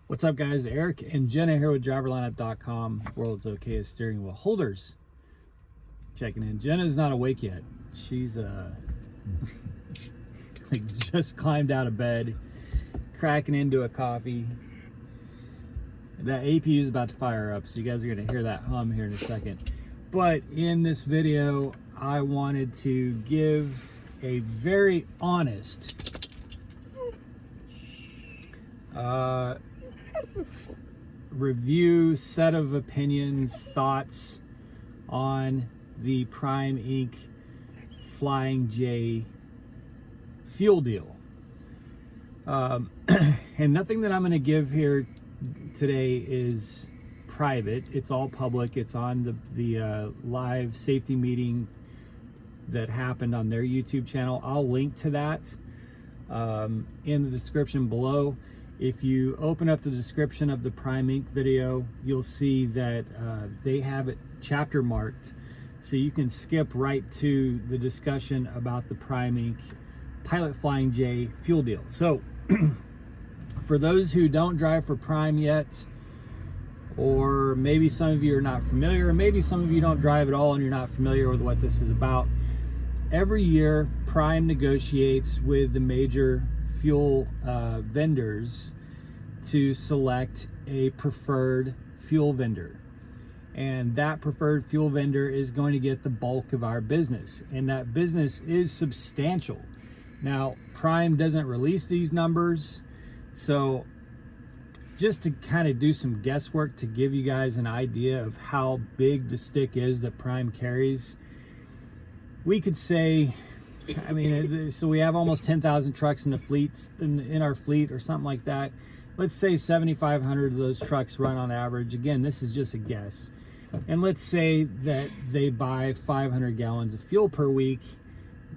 What's up, guys? Eric and Jenna here with driverlineup.com, world's okayest steering wheel holders. Checking in. Jenna's not awake yet. She's like just climbed out of bed, cracking into a coffee. That APU is about to fire up, so you guys are going to hear that hum here in a second. But in this video, I wanted to give a very honest review, set of opinions, thoughts on the Prime Inc. Flying J fuel deal. And nothing that I'm going to give here today is private. It's all public. It's on the live safety meeting that happened on their YouTube channel. I'll link to that in the description below. If you open up the description of the Prime Inc. video, you'll see that they have it chapter marked, so you can skip right to the discussion about the Prime Inc. Pilot Flying J fuel deal. So for those who don't drive for Prime yet, or maybe some of you are not familiar, or maybe some of you don't drive at all and you're not familiar with what this is about, every year Prime negotiates with the major fuel vendors to select a preferred fuel vendor, and that preferred fuel vendor is going to get the bulk of our business, and that business is substantial. Now, Prime doesn't release these numbers, so just to kind of do some guesswork to give you guys an idea of how big the stick is that Prime carries, we could say, I mean, so we have almost 10,000 trucks in the fleets, in our fleet, or something like that. Let's say 7,500 of those trucks run on average. Again, this is just a guess. And let's say that they buy 500 gallons of fuel per week.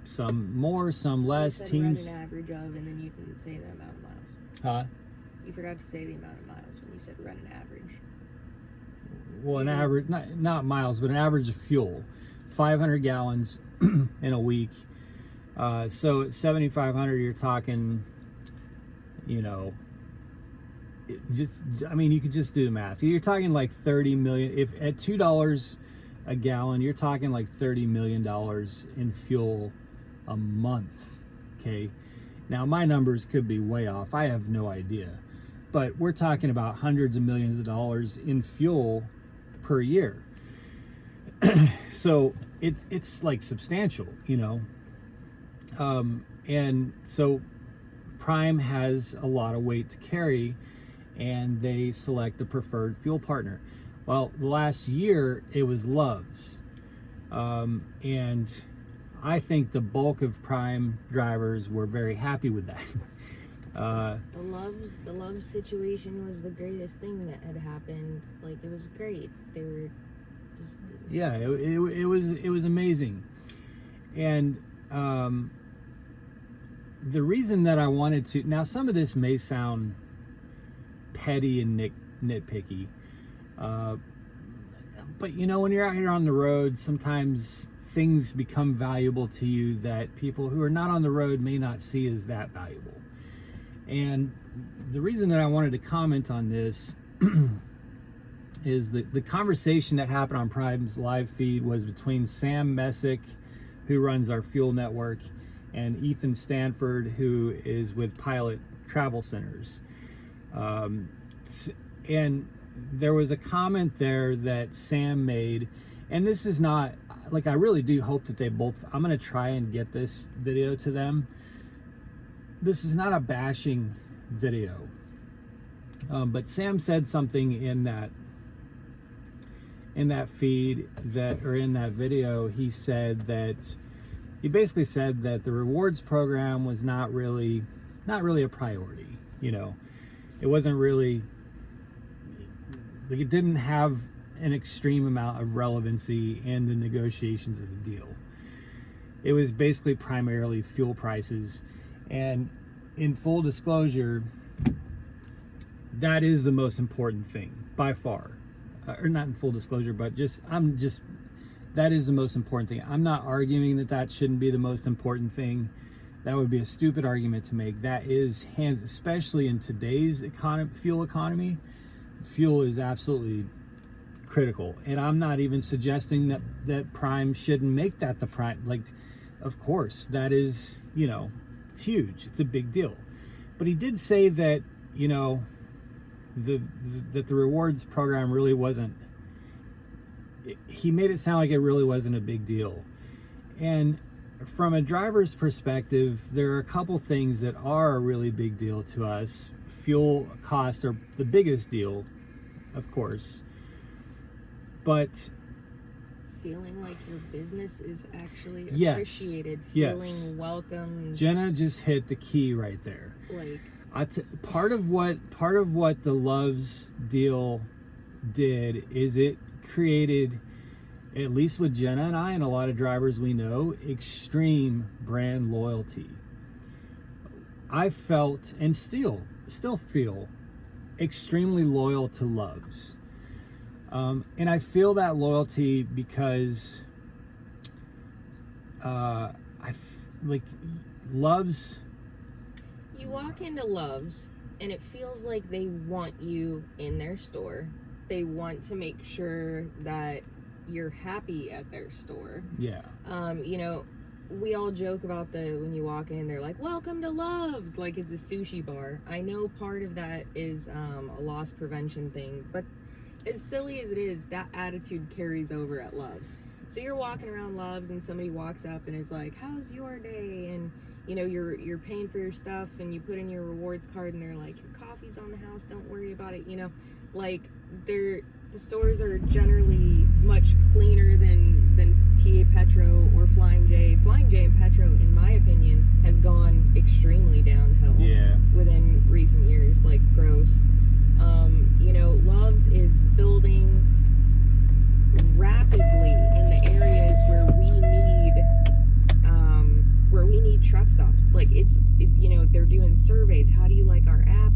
Some more, some less. Teams. Run an average of, and then you didn't say the amount of miles. Huh? You forgot to say the amount of miles when you said run an average. Well, an average, not miles, but an average of fuel. 500 gallons in a week. So at 7,500, you're talking, you know, I mean, you could just do the math. You're talking like 30 million. If at $2 a gallon, you're talking like $30 million in fuel a month. Okay. Now my numbers could be way off. I have no idea, but we're talking about hundreds of millions of dollars in fuel per year. So it's like substantial, you know. And so Prime has a lot of weight to carry, and they select a preferred fuel partner. Well, the last year it was Love's, and I think the bulk of Prime drivers were very happy with that. The Love's situation was the greatest thing that had happened. Like, it was great. They were just, yeah, it was amazing. And the reason that I wanted to, now some of this may sound petty and nitpicky, but you know, when you're out here on the road, sometimes things become valuable to you that people who are not on the road may not see as that valuable. And the reason that I wanted to comment on this is the conversation that happened on Prime's live feed was between Sam Messick, who runs our fuel network, and Ethan Stanford, who is with Pilot Travel Centers. And there was a comment there that Sam made, and this is not, like, I really do hope that they both, I'm going to try and get this video to them. This is not a bashing video. But Sam said something in that feed that, or in that video, he basically said that the rewards program was not really a priority. You know, it wasn't really, like, it didn't have an extreme amount of relevancy in the negotiations of the deal. It was basically primarily fuel prices, and in full disclosure, that is the most important thing by far. Or not in full disclosure, but that is the most important thing. I'm not arguing that shouldn't be the most important thing. That would be a stupid argument to make. That is hands, especially in today's fuel economy. Fuel is absolutely critical, and I'm not even suggesting that Prime shouldn't make that the prime. Like, of course, that is, it's huge. It's a big deal. But he did say that, that the rewards program really wasn't. He made it sound like it really wasn't a big deal, and from a driver's perspective, there are a couple things that are a really big deal to us. Fuel costs are the biggest deal, of course, but feeling like your business is actually yes, appreciated, yes, feeling welcome. Jenna just hit the key right there. Like, part of what the Loves deal did is it created, at least with Jenna and I and a lot of drivers we know, extreme brand loyalty. I felt and still feel extremely loyal to Loves. And I feel that loyalty because like Loves. You walk into Loves and it feels like they want you in their store. They want to make sure that you're happy at their store. Yeah. We all joke about when you walk in, they're like, welcome to Loves, like it's a sushi bar. I know part of that is a loss prevention thing, but as silly as it is, that attitude carries over at Loves. So you're walking around Loves and somebody walks up and is like, how's your day? And you're paying for your stuff and you put in your rewards card and they're like, your coffee's on the house, don't worry about it. Like the stores are generally much cleaner than TA Petro or Flying J. Flying J and Petro, in my opinion, has gone extremely downhill within recent years, like gross. Loves is building rapidly in the areas where we need truck stops. Like they're doing surveys. How do you like our app?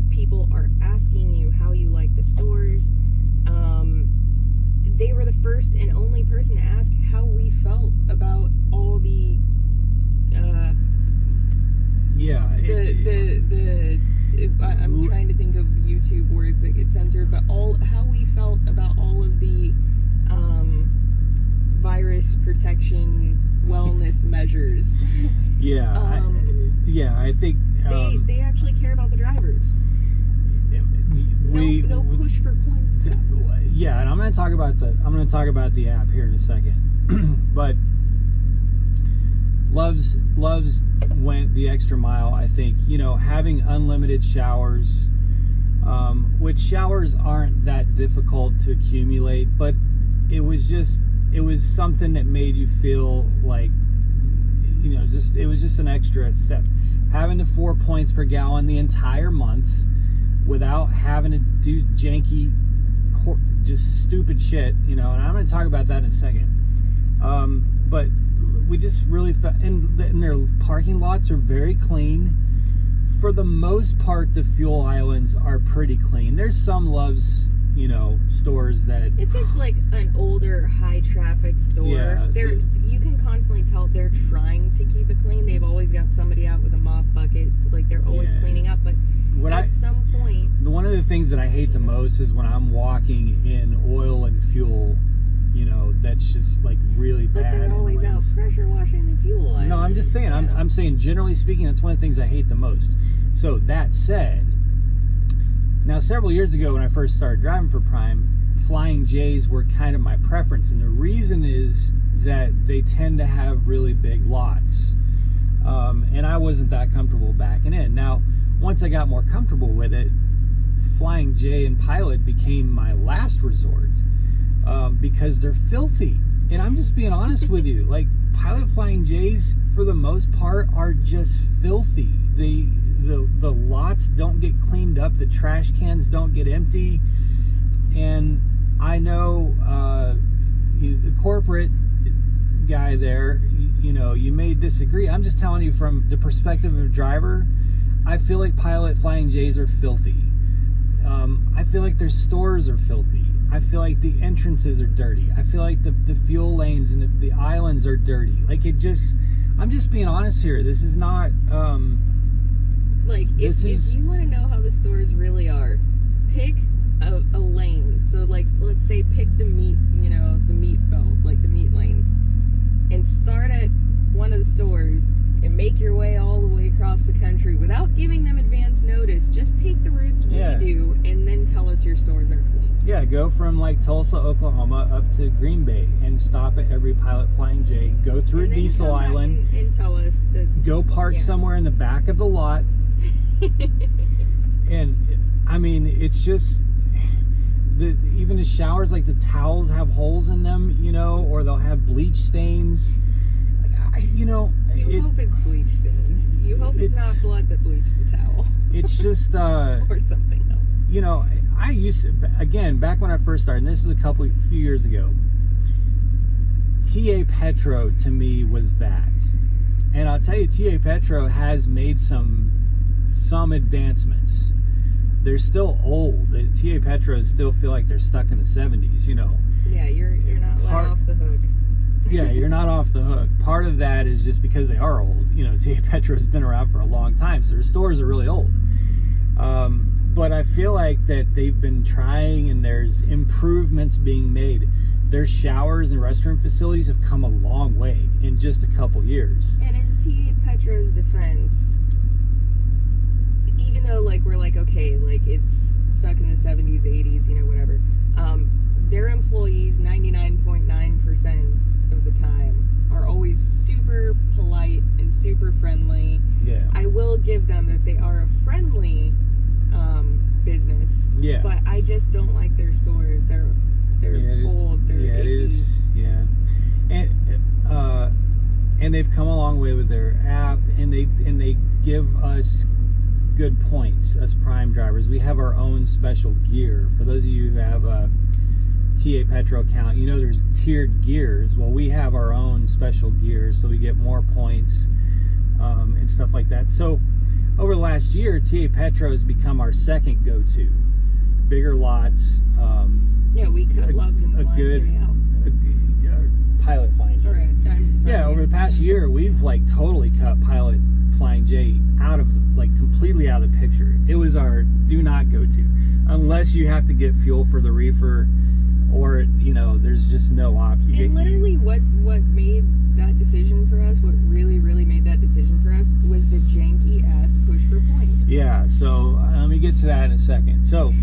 People are asking you how you like the stores. They were the first and only person to ask how we felt about all the I'm trying to think of YouTube words that get censored, but how we felt about all of the virus protection wellness measures. I think they actually care about the drivers. No push for points. Yeah, and I'm going to talk about the app here in a second. But Loves went the extra mile, I think. Having unlimited showers, which showers aren't that difficult to accumulate, but it was something that made you feel like, it was just an extra step. Having the 4 points per gallon the entire month without having to do janky, just stupid shit, and I'm going to talk about that in a second. But we just really felt, and their parking lots are very clean. For the most part, the fuel islands are pretty clean. There's some Loves, stores that, if it's like an older, high traffic store, you can constantly tell they're trying to keep it clean. They've always got somebody out with a mop bucket, like they're always cleaning up. But at some point, one of the things that I hate the most is when I'm walking in oil and fuel. That's just like really bad. But they're always out pressure washing the fuel. No, I'm just saying. I'm saying generally speaking, that's one of the things I hate the most. So that said, now several years ago when I first started driving for Prime, Flying J's were kind of my preference, and the reason is that they tend to have really big lots, and I wasn't that comfortable backing in. Now, once I got more comfortable with it, Flying J and Pilot became my last resort. Because they're filthy, and I'm just being honest with you. Like, Pilot Flying J's, for the most part, are just filthy. The lots don't get cleaned up. The trash cans don't get empty. And I know the corporate guy there, you may disagree. I'm just telling you from the perspective of a driver, I feel like Pilot Flying J's are filthy. I feel like their stores are filthy. I feel like the entrances are dirty. I feel like the fuel lanes and the islands are dirty. Like, I'm just being honest here. This is not like if you want to know how the stores really are, pick a lane. So like, let's say pick the meat, the meat belt, like the meat lanes, and start at one of the stores and make your way all the way across the country without giving them advance notice. Just take the routes we do, and then tell us your stores are clean. Yeah, go from like Tulsa, Oklahoma up to Green Bay and stop at every Pilot Flying J. Go through a diesel island and tell us that. Go park somewhere in the back of the lot. And I mean, it's just even the showers, like the towels have holes in them, or they'll have bleach stains. You hope it's bleach stains. You hope it's not blood that bleached the towel. It's just or something else. I used to, again, back when I first started, and this is a few years ago, TA Petro to me was that. And I'll tell you, TA Petro has made some advancements. They're still old. TA Petros still feel like they're stuck in the 70s, Yeah, you're not let off the hook. Yeah, you're not off the hook. Part of that is just because they are old. TA Petro's been around for a long time, so their stores are really old. But I feel like that they've been trying, and there's improvements being made. Their showers and restroom facilities have come a long way in just a couple years. And in TA Petro's defense, even though we're okay, it's stuck in the 70s, 80s, whatever, their employees 99.9% of the time are always super polite and super friendly. Yeah. I will give them that they are a friendly business. Yeah. But I just don't like their stores. They're old. They're icky. It is. Yeah. And they've come a long way with their app, and they give us good points as Prime drivers. We have our own special gear. For those of you who have a TA Petro account, there's tiered gears. Well, we have our own special gear, so we get more points and stuff like that. So over the last year, TA Petro has become our second go-to. Bigger lots. We cut Loves and Flying J out. Pilot Flying J. Over the past year, we've totally cut Pilot Flying J out of completely out of the picture. It was our do not go to, unless you have to get fuel for the reefer, or there's just no option. And literally, what made that decision for us, what really made that decision for us, was the janky ass push for points. Yeah. So let me get to that in a second. So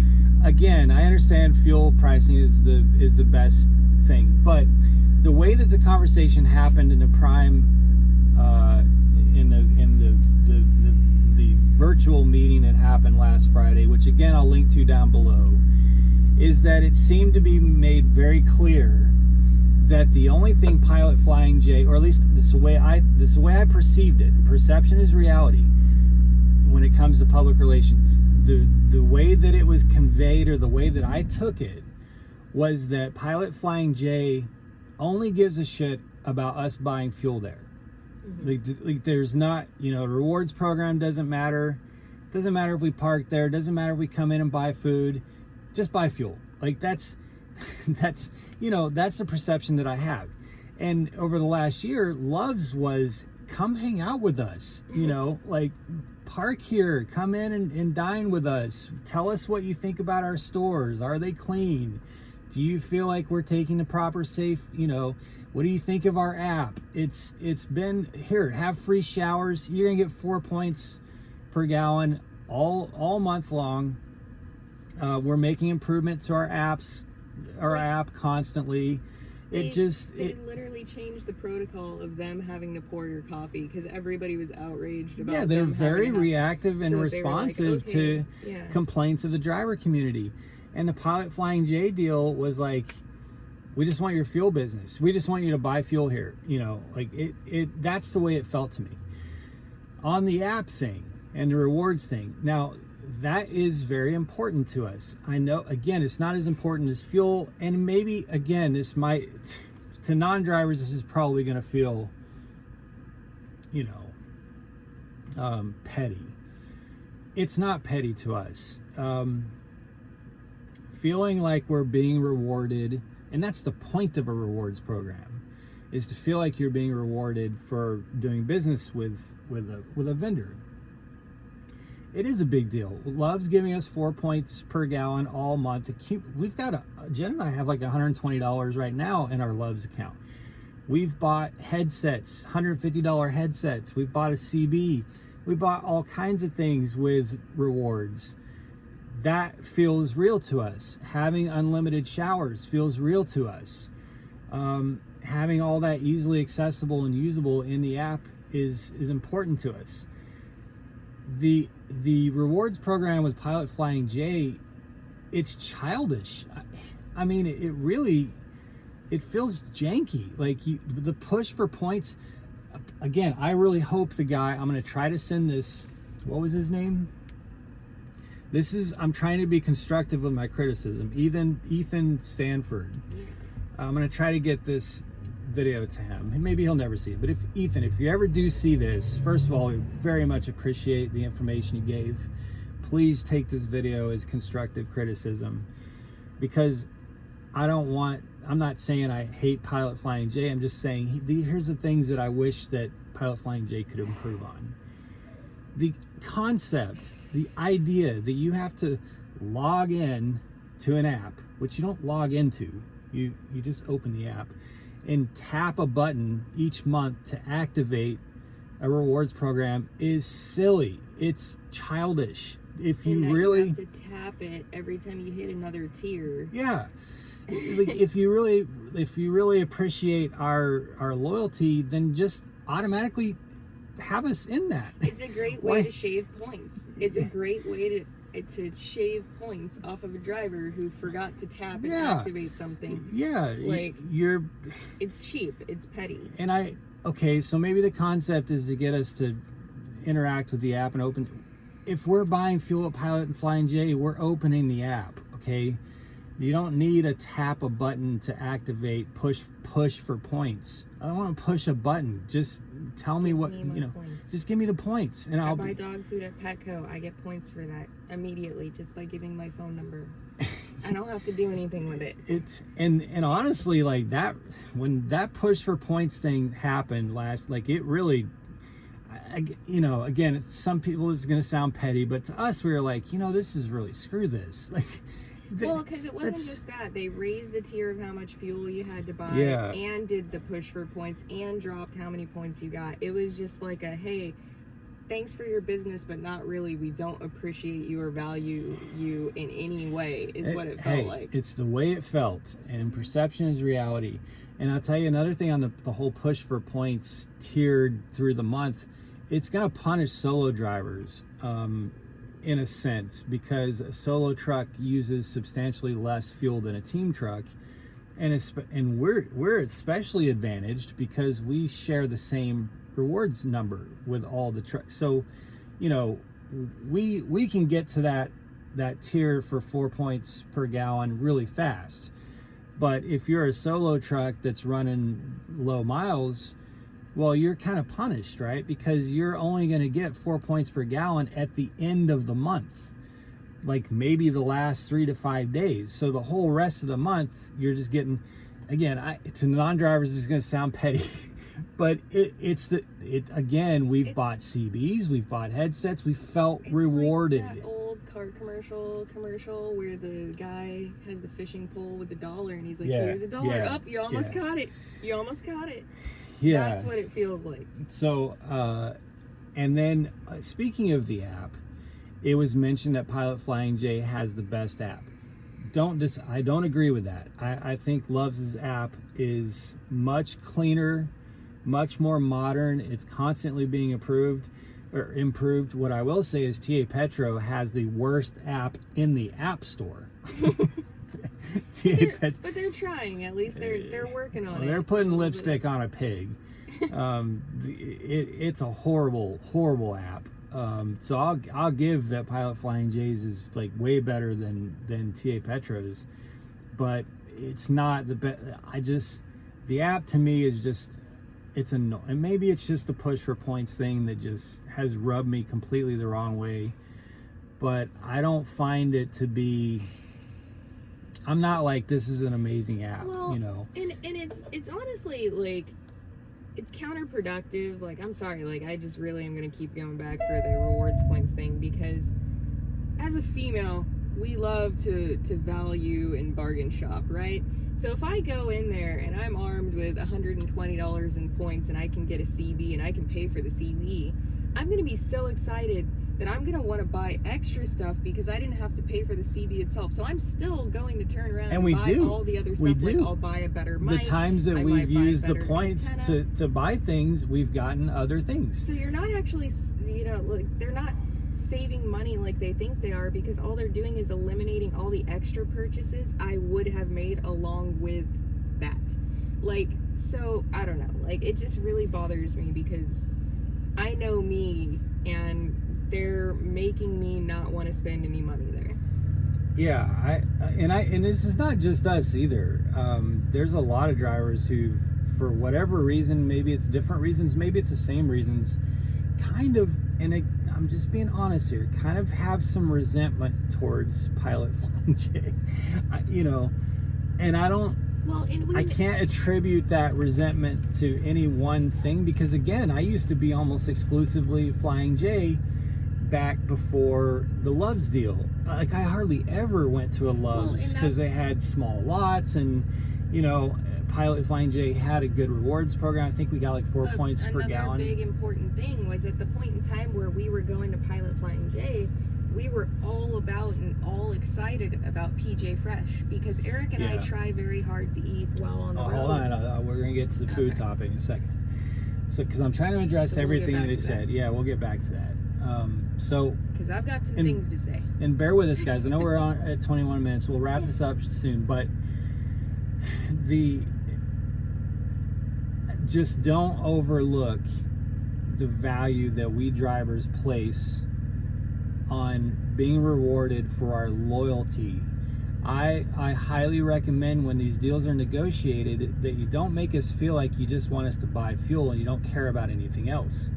again, I understand fuel pricing is the best thing, but the way that the conversation happened in the Prime in the virtual meeting that happened last Friday, which again I'll link to down below, is that it seemed to be made very clear that the only thing Pilot Flying J, or at least this is the way I perceived it, perception is reality when it comes to public relations. The way that it was conveyed, or the way that I took it, was that Pilot Flying J only gives a shit about us buying fuel there. Mm-hmm. There's not, the rewards program doesn't matter. Doesn't matter if we park there. Doesn't matter if we come in and buy food. Just buy fuel. That's the perception that I have. And over the last year, Loves was come hang out with us. Park here, come in and dine with us. Tell us what you think about our stores. Are they clean? Do you feel like we're taking the proper safe, what do you think of our app? It's been, here, have free showers. You're gonna get 4 points per gallon all month long. We're making improvements to our app constantly. They literally changed the protocol of them having to pour your coffee because everybody was outraged about. Yeah, they're very reactive and responsive to complaints of the driver community. And the Pilot Flying J deal was we just want your fuel business. We just want you to buy fuel here. That's the way it felt to me. On the app thing and the rewards thing, now that is very important to us. I know, again, it's not as important as fuel, and maybe, again, this might, to non-drivers, this is probably going to feel, petty. It's not petty to us. Feeling like we're being rewarded, and that's the point of a rewards program, is to feel like you're being rewarded for doing business with a vendor. It is a big deal. Love's giving us 4 points per gallon all month. We've got Jen and I have like $120 right now in our Love's account. We've bought headsets, $150 headsets. We've bought a CB. We bought all kinds of things with rewards. That feels real to us. Having unlimited showers feels real to us. Having all that easily accessible and usable in the app is important to us. The rewards program with Pilot Flying J, it's childish. I mean, it feels janky. Like the push for points. Again, I really hope the guy, I'm going to try to send this, what was his name? I'm trying to be constructive with my criticism. Ethan Stanford. I'm going to try to get this video to him. Maybe he'll never see it. But if you ever do see this, first of all, we very much appreciate the information you gave. Please take this video as constructive criticism, because I'm not saying I hate Pilot Flying J. I'm just saying here's the things that I wish that Pilot Flying J could improve on. The concept, the idea that you have to log in to an app, which you don't log into, you just open the app and tap a button each month to activate a rewards program is silly. It's childish. If you really have to tap it every time you hit another tier. Yeah. Like if you really appreciate our loyalty, then just automatically have us in that. It's a great way to shave points. It's a great way to shave points off of a driver who forgot to tap and activate something. Yeah, like it's cheap. It's petty. And so maybe the concept is to get us to interact with the app and open. If we're buying fuel at Pilot and Flying J, we're opening the app. Okay. You don't need to tap a button to activate push for points. I don't want to push a button. Just tell me what, just give me the points. And I'll buy dog food at Petco. I get points for that immediately just by giving my phone number. I don't have to do anything with it. And honestly, like that, when that push for points thing happened it really, again, some people, this is going to sound petty, but to us, we were like, this is really, screw this. Like, well, because it wasn't just that. They raised the tier of how much fuel you had to buy and did the push for points and dropped how many points you got. It was just like hey, thanks for your business, but not really. We don't appreciate you or value you in any way, is what it felt like. It's the way it felt, and perception is reality. And I'll tell you another thing on the whole push for points tiered through the month, it's going to punish solo drivers. In a sense, because a solo truck uses substantially less fuel than a team truck, and we're especially advantaged because we share the same rewards number with all the trucks. So, we can get to that tier for 4 points per gallon really fast. But if you're a solo truck that's running low miles, well, you're kind of punished, right? Because you're only going to get 4 points per gallon at the end of the month, like maybe the last 3 to 5 days. So the whole rest of the month, you're just getting, again, to non-drivers, this is going to sound petty, but again, we've bought CBs, we've bought headsets, we felt rewarded. Like that old car commercial where the guy has the fishing pole with the $1 and he's like, here's $1. Up, you almost caught it. You almost caught it. Yeah, that's what it feels like. So, and then speaking of the app, it was mentioned that Pilot Flying J has the best app. I don't agree with that. I think Love's app is much cleaner, much more modern. It's constantly being improved. What I will say is TA Petro has the worst app in the App Store. But they're trying. At least they're working on it. They're putting lipstick on a pig. It's a horrible app. So I'll give that Pilot Flying J's is like way better than TA Petro's, but it's not the best. The app to me is just, it's annoying. And maybe it's just the push for points thing that just has rubbed me completely the wrong way. But I don't find it to be. I'm not like, this is an amazing app, And it's honestly like, it's counterproductive. Like, I'm sorry, like, I just really am gonna keep going back for the rewards points thing, because as a female, we love to value and bargain shop, right? So if I go in there and I'm armed with $120 in points and I can get a CB and I can pay for the CB, I'm gonna be so excited that I'm gonna want to buy extra stuff because I didn't have to pay for the CB itself. So I'm still going to turn around and buy all the other stuff. Like, I'll buy a better mic. The times that we've used the points to buy things, we've gotten other things. So you're not actually, you know, like, they're not saving money like they think they are, because all they're doing is eliminating all the extra purchases I would have made along with that. Like, so I don't know, like, it just really bothers me because I know me, and they're making me not want to spend any money there. Yeah, and this is not just us either. There's a lot of drivers who've, for whatever reason, maybe it's different reasons, maybe it's the same reasons, kind of, and I'm just being honest here, kind of have some resentment towards Pilot Flying J. You know, and I don't, well, and I can't attribute that resentment to any one thing, because again, I used to be almost exclusively Flying J back before the Loves deal. Like, I hardly ever went to a Loves because they had small lots, and you know, Pilot Flying J had a good rewards program. I think we got like 4 points per gallon. Another big important thing was, at the point in time where we were going to Pilot Flying J, we were all about and all excited about PJ Fresh, because Eric and I try very hard to eat well on the road. Hold on, we're gonna get to the food topic in a second. So, because I'm trying to address everything that he said. Yeah, we'll get back to that. So, because I've got some things to say. And bear with us, guys. I know we're on at 21 minutes. We'll wrap this up soon, but just don't overlook the value that we drivers place on being rewarded for our loyalty. I highly recommend, when these deals are negotiated, that you don't make us feel like you just want us to buy fuel and you don't care about anything else.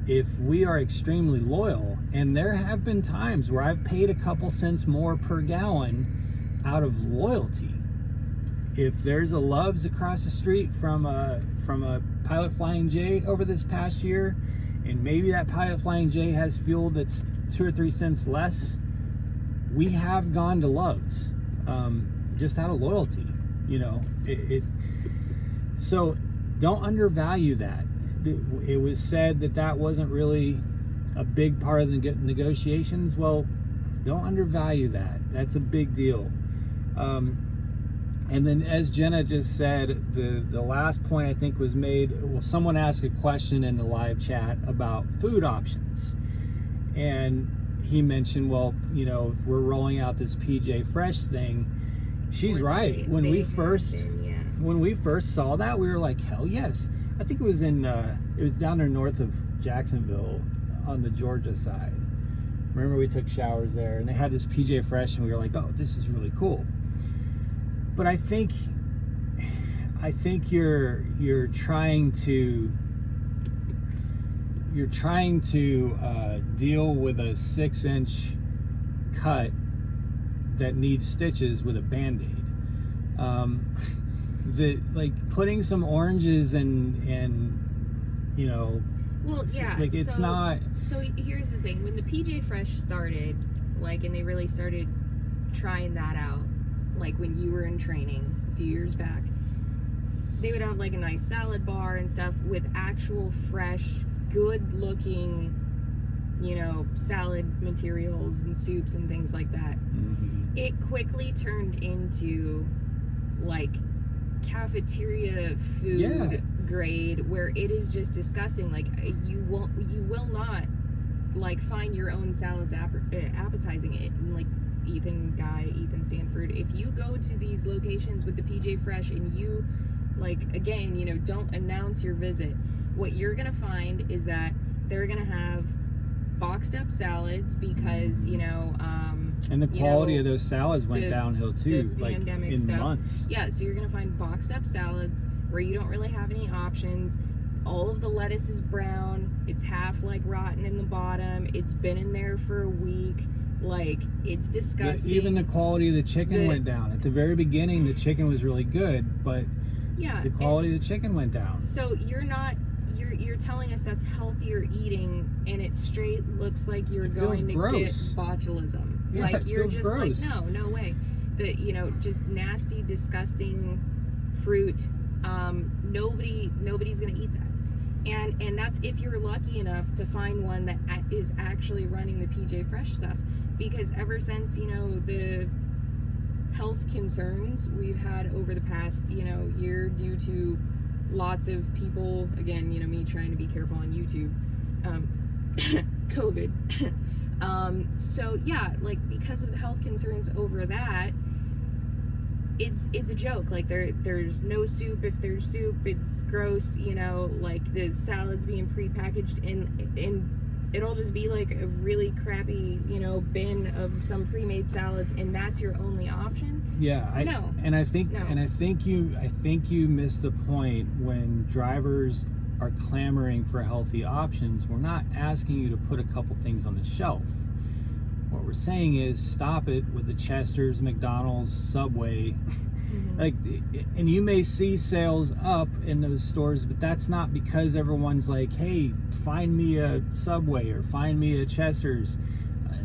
If we are extremely loyal, and there have been times where I've paid a couple cents more per gallon out of loyalty. If there's a Loves across the street from a Pilot Flying J over this past year, and maybe that Pilot Flying J has fuel that's 2 or 3 cents less, we have gone to Loves, just out of loyalty, you know. So don't undervalue that. It was said that wasn't really a big part of the negotiations. Well, don't undervalue that. That's a big deal. And then, as Jenna just said, the last point I think was made, well, someone asked a question in the live chat about food options, and he mentioned, well, you know, we're rolling out this PJ Fresh thing. She's right. When we first saw that, we were like, hell yes. I think it was down there north of Jacksonville on the Georgia side. Remember, we took showers there, and they had this PJ Fresh, and we were like, oh, this is really cool. But I think you're trying to deal with a 6-inch cut that needs stitches with a Band-Aid. Like putting some oranges and you know, well, yeah, like, it's not. So here's the thing: when the PJ Fresh started, like, and they really started trying that out, like when you were in training a few years back, they would have like a nice salad bar and stuff with actual fresh, good looking, you know, salad materials and soups and things like that. Mm-hmm. It quickly turned into like cafeteria food grade, where it is just disgusting. Like, you will not like find your own salads appetizing. It, like, Ethan Stanford, if you go to these locations with the PJ Fresh and you, like, again, you know, don't announce your visit, what you're gonna find is that they're gonna have boxed up salads, because, you know, and the quality of those salads went downhill too, like, in stuff. Months. Yeah, so you're gonna find boxed up salads where you don't really have any options. All of the lettuce is brown. It's half like rotten in the bottom. It's been in there for a week. Like, it's disgusting. Even the quality of the chicken went down. At the very beginning, the chicken was really good, but Yeah. The quality of the chicken went down. So you're telling us that's healthier eating, and it straight looks like you're going to gross. get botulism. Yeah, Like it you're feels just gross. like, no way. The just nasty, disgusting fruit. Nobody's gonna eat that. And that's if you're lucky enough to find one that is actually running the PJ Fresh stuff. Because ever since, the health concerns we've had over the past, year due to lots of people, again, me trying to be careful on YouTube, COVID. So yeah, like because of the health concerns over that, it's a joke. Like there's no soup. If there's soup, it's gross. Like the salads being prepackaged and it'll just be like a really crappy, bin of some pre-made salads, and that's your only option. Yeah, I think you missed the point when drivers are clamoring for healthy options. We're not asking you to put a couple things on the shelf. What we're saying is stop it with the Chester's, McDonald's, Subway. Mm-hmm. And you may see sales up in those stores, but that's not because everyone's like, hey, find me a Subway or find me a Chester's.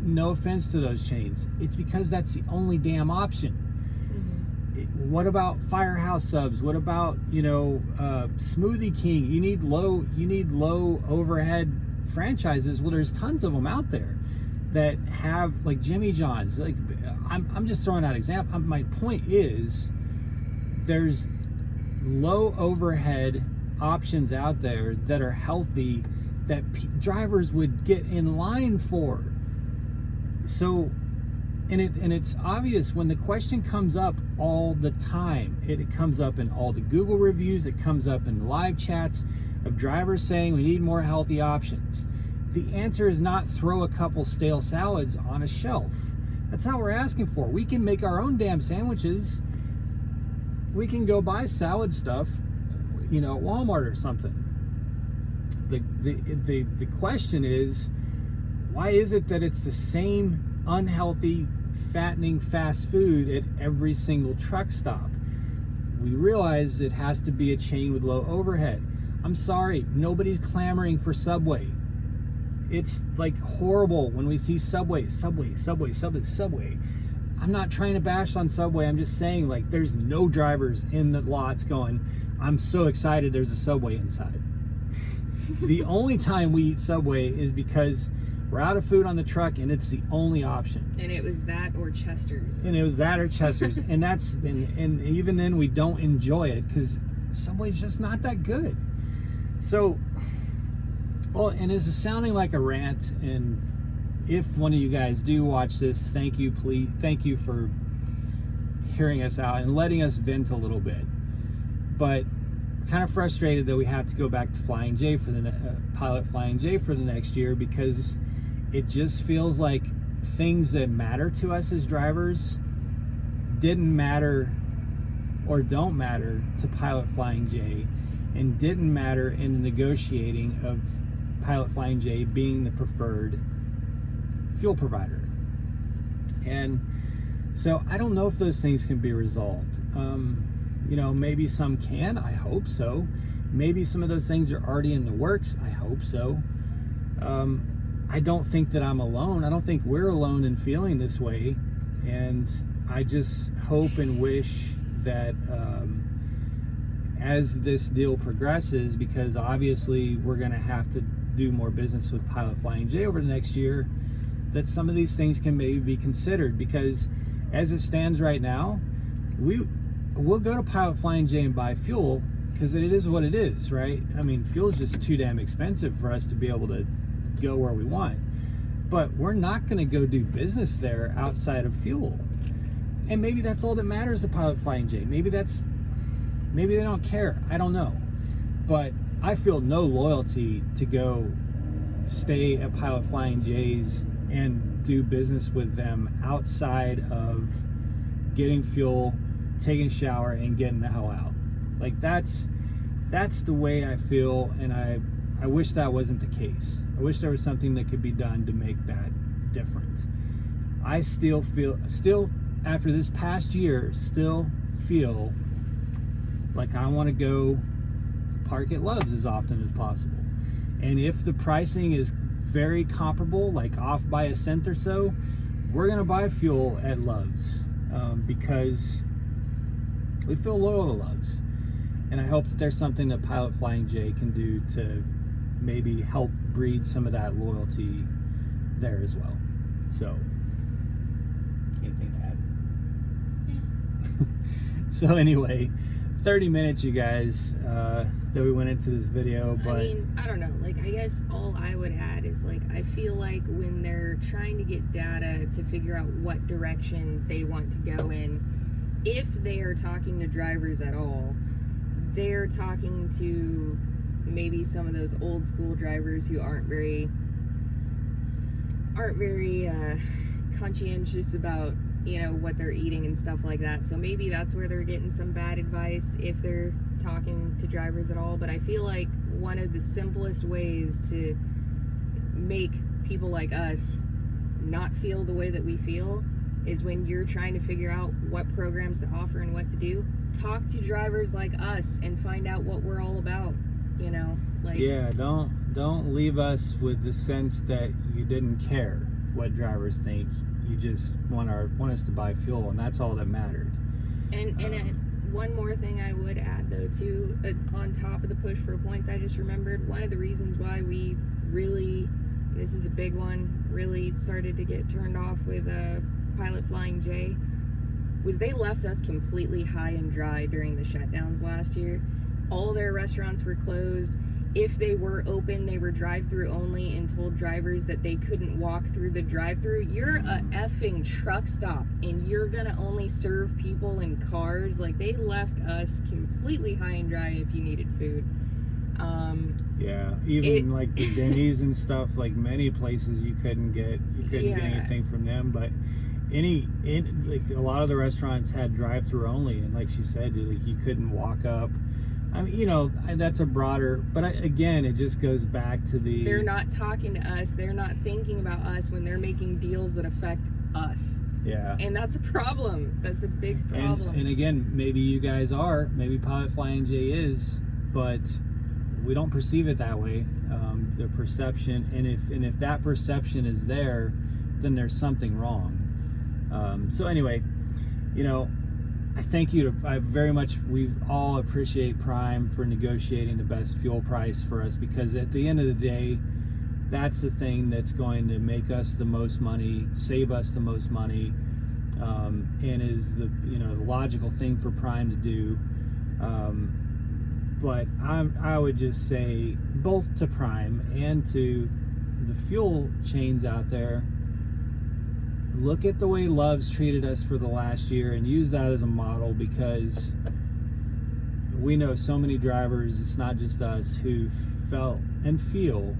No offense to those chains. It's because that's the only damn option. Mm-hmm. What about Firehouse Subs? What about, Smoothie King? You need low overhead franchises. Well, there's tons of them out there that have, like Jimmy John's. Like I'm just throwing out example. My point is there's low overhead options out there that are healthy that drivers would get in line for. So and it's obvious when the question comes up all the time. It comes up in all the Google reviews, it comes up in live chats of drivers saying we need more healthy options. The answer is not throw a couple stale salads on a shelf. That's not what we're asking for. We can make our own damn sandwiches. We can go buy salad stuff, at Walmart or something. The question is, why is it that it's the same unhealthy, fattening fast food at every single truck stop? We realize it has to be a chain with low overhead. I'm sorry, nobody's clamoring for Subway. It's like horrible when we see Subway. I'm not trying to bash on Subway. I'm just saying, like, there's no drivers in the lots going, I'm so excited there's a Subway inside. The only time we eat Subway is because we're out of food on the truck and it's the only option. And it was that or Chester's. And and even then we don't enjoy it because Subway's just not that good. So, well, and this is sounding like a rant, and if one of you guys do watch this, thank you for hearing us out and letting us vent a little bit. But I'm kind of frustrated that we have to go back to Flying J for the Pilot Flying J for the next year, because it just feels like things that matter to us as drivers didn't matter or don't matter to Pilot Flying J, and didn't matter in the negotiating of Pilot Flying J being the preferred fuel provider. And so I don't know if those things can be resolved. Maybe some can. I hope so. Maybe some of those things are already in the works. I hope so. I don't think that I'm alone. I don't think we're alone in feeling this way. And I just hope and wish that as this deal progresses, because obviously we're going to have to do more business with Pilot Flying J over the next year, that some of these things can maybe be considered. Because as it stands right now, we'll go to Pilot Flying J and buy fuel because it is what it is, right? I mean, fuel is just too damn expensive for us to be able to go where we want. But we're not going to go do business there outside of fuel. And maybe that's all that matters to Pilot Flying J. Maybe they don't care. I don't know. But I feel no loyalty to go stay at Pilot Flying J's and do business with them outside of getting fuel, taking a shower, and getting the hell out. Like, that's the way I feel, and I wish that wasn't the case. I wish there was something that could be done to make that different. I still after this past year, still feel Like, I want to go park at Love's as often as possible. And if the pricing is very comparable, like off by a cent or so, we're going to buy fuel at Love's because we feel loyal to Love's. And I hope that there's something that Pilot Flying J can do to maybe help breed some of that loyalty there as well. So, anything to add? Yeah. So anyway, 30 minutes, you guys, that we went into this video, but... I mean, I don't know, like, I guess all I would add is, like, I feel like when they're trying to get data to figure out what direction they want to go in, if they are talking to drivers at all, they're talking to maybe some of those old school drivers who aren't very conscientious about, you know, what they're eating and stuff like that. So maybe that's where they're getting some bad advice if they're talking to drivers at all. But I feel like one of the simplest ways to make people like us not feel the way that we feel is when you're trying to figure out what programs to offer and what to do. Talk to drivers like us and find out what we're all about, you know? Like, yeah, don't leave us with the sense that you didn't care what drivers think. You just want us to buy fuel, and that's all that mattered. And one more thing I would add, though, too, on top of the push for points, I just remembered one of the reasons why we really, this is a big one, really started to get turned off with Pilot Flying J, was they left us completely high and dry during the shutdowns last year. All their restaurants were closed. If they were open, they were drive-through only and told drivers that they couldn't walk through the drive-through. You're a effing truck stop and you're gonna only serve people in cars. Like, they left us completely high and dry if you needed food. Yeah, even like the Denny's and stuff, like many places you couldn't get anything from them, but like a lot of the restaurants had drive-through only, and like she said, like you couldn't walk up. I mean, you know, that's a broader, but again, it just goes back to they're not talking to us, they're not thinking about us when they're making deals that affect us. Yeah. And that's a problem. That's a big problem. And again, maybe you guys are, maybe Pilot Flying J is, but we don't perceive it that way. The perception, and if that perception is there, then there's something wrong. So anyway, you know, we all appreciate Prime for negotiating the best fuel price for us, because at the end of the day, that's the thing that's going to make us the most money, save us the most money, and is the logical thing for Prime to do. But I would just say, both to Prime and to the fuel chains out there, look at the way Love's treated us for the last year and use that as a model, because we know so many drivers, it's not just us, who felt and feel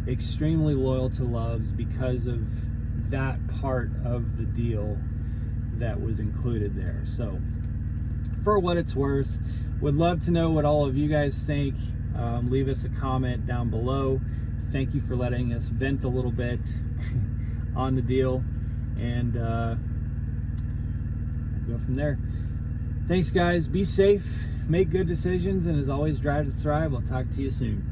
extremely loyal to Love's because of that part of the deal that was included there. So for what it's worth, would love to know what all of you guys think. Leave us a comment down below. Thank you for letting us vent a little bit on the deal, and we'll go from there. Thanks guys, be safe, make good decisions, and as always, drive to thrive. We'll talk to you soon.